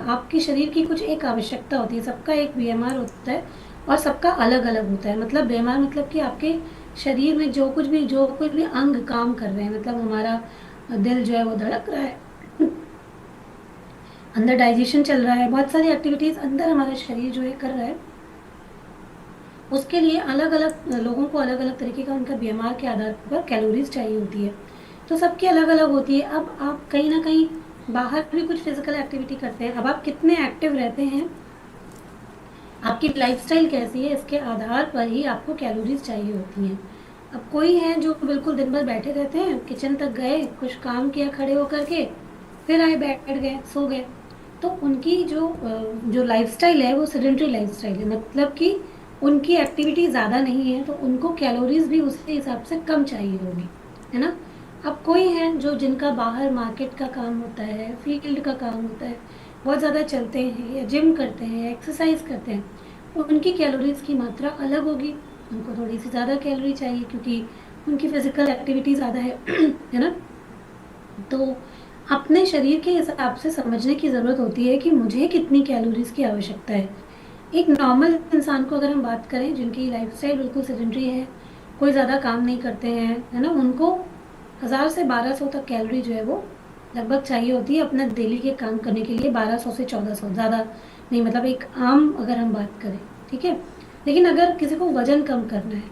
आपके शरीर की कुछ एक आवश्यकता होती है, सबका एक बीएमआर होता है और सबका अलग अलग होता है। मतलब बीएमआर मतलब कि आपके शरीर में जो कुछ भी अंग काम कर रहे हैं, मतलब हमारा दिल जो है वो धड़क रहा है, अंदर डाइजेशन चल रहा है, बहुत सारी एक्टिविटीज अंदर हमारा शरीर जो है कर रहा है, उसके लिए अलग अलग लोगों को अलग अलग तरीके का उनका बीएमआर के आधार पर कैलोरीज चाहिए होती है। तो सबकी अलग अलग होती है। अब आप कहीं ना कहीं बाहर भी कुछ फिजिकल एक्टिविटी करते हैं, अब आप कितने एक्टिव रहते हैं, आपकी लाइफस्टाइल कैसी है, इसके आधार पर ही आपको कैलोरीज चाहिए होती हैं। अब कोई है जो बिल्कुल दिन भर बैठे रहते हैं, किचन तक गए, कुछ काम किया खड़े होकर के, फिर आए बैठ गए सो गए, तो उनकी जो लाइफस्टाइल है वो सेडेंटरी लाइफस्टाइल है, मतलब कि उनकी एक्टिविटी ज़्यादा नहीं है, तो उनको कैलोरीज भी उसी हिसाब से कम चाहिए होगी, है ना। अब कोई है जो जिनका बाहर मार्केट का काम होता है, फील्ड का काम होता है, बहुत ज़्यादा चलते हैं या जिम करते हैं, एक्सरसाइज करते हैं, उनकी कैलोरीज की मात्रा अलग होगी, उनको थोड़ी सी ज़्यादा कैलोरी चाहिए क्योंकि उनकी फिजिकल एक्टिविटी ज़्यादा है है ना। तो अपने शरीर के हिसाब से समझने की ज़रूरत होती है कि मुझे कितनी कैलोरीज की आवश्यकता है। एक नॉर्मल इंसान को अगर हम बात करें, जिनकी लाइफस्टाइल बिल्कुल सेडेंटरी है, कोई ज़्यादा काम नहीं करते हैं, है ना, उनको 1000 से 1200 तक कैलोरी जो है वो लगभग चाहिए होती है अपना डेली के काम करने के लिए। 1200 से 1400, ज़्यादा नहीं, मतलब एक आम अगर हम बात करें, ठीक है। लेकिन अगर किसी को वजन कम करना है,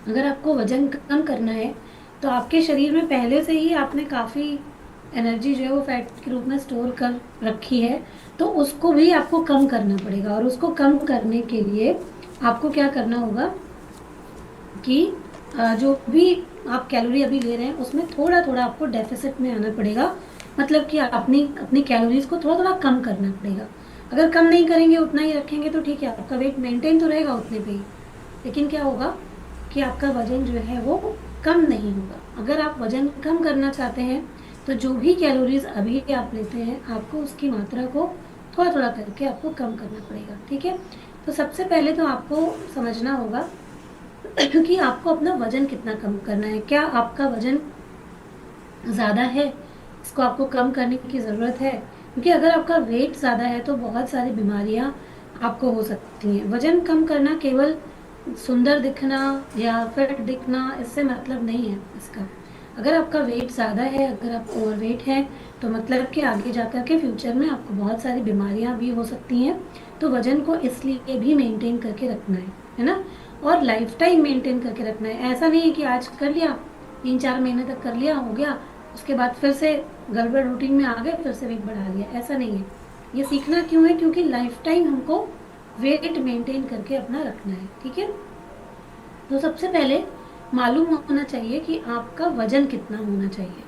अगर आपको वजन कम करना है, तो आपके शरीर में पहले से ही आपने काफ़ी एनर्जी जो है वो फैट के रूप में स्टोर कर रखी है, तो उसको भी आपको कम करना पड़ेगा। और उसको कम करने के लिए आपको क्या करना होगा कि जो भी आप कैलोरी अभी ले रहे हैं उसमें थोड़ा थोड़ा आपको डेफिसिट में आना पड़ेगा, मतलब कि अपनी अपनी कैलोरीज को थोड़ा थोड़ा कम करना पड़ेगा। अगर कम नहीं करेंगे, उतना ही रखेंगे, तो ठीक है, आपका वेट मेंटेन तो रहेगा उतने पे ही, लेकिन क्या होगा कि आपका वजन जो है वो कम नहीं होगा। अगर आप वजन कम करना चाहते हैं, तो जो भी कैलोरीज अभी आप लेते हैं, आपको उसकी मात्रा को थोड़ा थोड़ा करके आपको कम करना पड़ेगा, ठीक है। तो सबसे पहले तो आपको समझना होगा कि आपको अपना वजन कितना कम करना है। क्या आपका वजन ज़्यादा है, इसको आपको कम करने की ज़रूरत है, क्योंकि अगर आपका वेट ज़्यादा है तो बहुत सारी बीमारियां आपको हो सकती हैं। वजन कम करना केवल सुंदर दिखना या फिट दिखना, इससे मतलब नहीं है इसका। अगर आपका वेट ज़्यादा है, अगर आप ओवरवेट है, तो मतलब कि आगे जाकर के फ्यूचर में आपको बहुत सारी बीमारियां भी हो सकती हैं। तो वजन को इसलिए भी मेंटेन करके रखना है ना। और लाइफ टाइम मेंटेन करके रखना है। ऐसा नहीं है कि आज कर लिया, 3-4 महीने तक कर लिया, हो गया, उसके बाद फिर से गड़बड़ रूटीन में आ गए, फिर से वेट बढ़ा लिया, ऐसा नहीं है। ये सीखना क्यों है, क्योंकि लाइफ टाइम हमको वेट मेंटेन करके अपना रखना है, ठीक है। तो सबसे पहले मालूम होना चाहिए कि आपका वजन कितना होना चाहिए,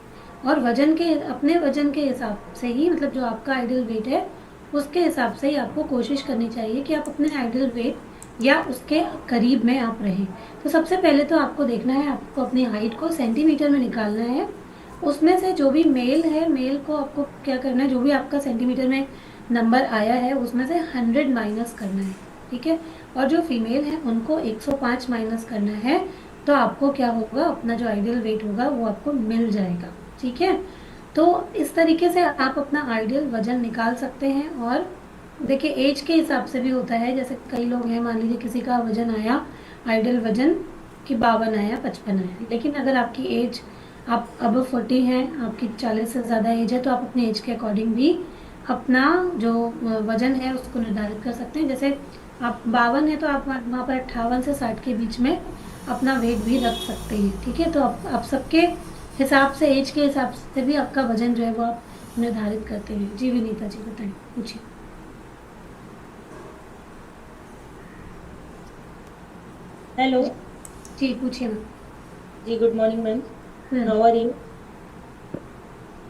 और वजन के अपने वजन के हिसाब से ही, मतलब जो आपका आइडियल वेट है उसके हिसाब से ही आपको कोशिश करनी चाहिए कि आप अपने आइडियल वेट या उसके करीब में आप रहें। तो सबसे पहले तो आपको देखना है, आपको अपनी हाइट को सेंटीमीटर में निकालना है। उसमें से जो भी मेल है, मेल को आपको क्या करना है, जो भी आपका सेंटीमीटर में नंबर आया है उसमें से 100 माइनस करना है, ठीक है। और जो फीमेल है उनको 105 माइनस करना है, तो आपको क्या होगा, अपना जो आइडियल वेट होगा वो आपको मिल जाएगा, ठीक है। तो इस तरीके से आप अपना आइडियल वजन निकाल सकते हैं। और देखिए, एज के हिसाब से भी होता है। जैसे कई लोग हैं, मान लीजिए किसी का वजन आया, आइडियल वजन कि 52 आया, 55 आया, लेकिन अगर आपकी एज, आप अब 40 हैं, आपकी 40 से ज़्यादा एज है, तो आप अपनी एज के अकॉर्डिंग भी अपना जो वजन है उसको निर्धारित कर सकते हैं। जैसे आप 52 है तो आप वहाँ पर 58 से 60 के बीच में अपना वेट भी रख सकते हैं, ठीक है। तो आप सबके हिसाब से, एज के हिसाब से भी आपका वजन जो है वो आप निर्धारित करते हैं। जी विनीता जी, बताएं, पूछिए। हेलो। जी पूछिए मैम। जी good morning ma'am. Hmm, how are you?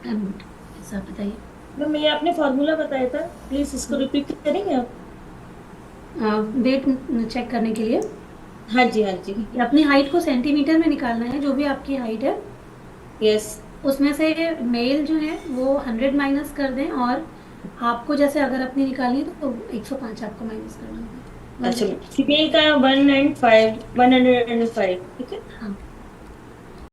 I'm good। ऐसा बताइए। मैम ये आपने फॉर्मूला बताया था, प्लीज इसको रिपीट करेंगे आप? वेट चेक करने के लिए हाँ जी, हाँ जी। अपनी हाइट को सेंटीमीटर में निकालना है, जो भी आपकी हाइट है यस। उसमें से मेल जो है वो 100 माइनस कर दें, और आपको जैसे अगर अपनी निकालनी है तो 105 आपको माइनस करना होगा, अच्छा, 105। फीमेल का 105, 105, ठीक है। हाँ,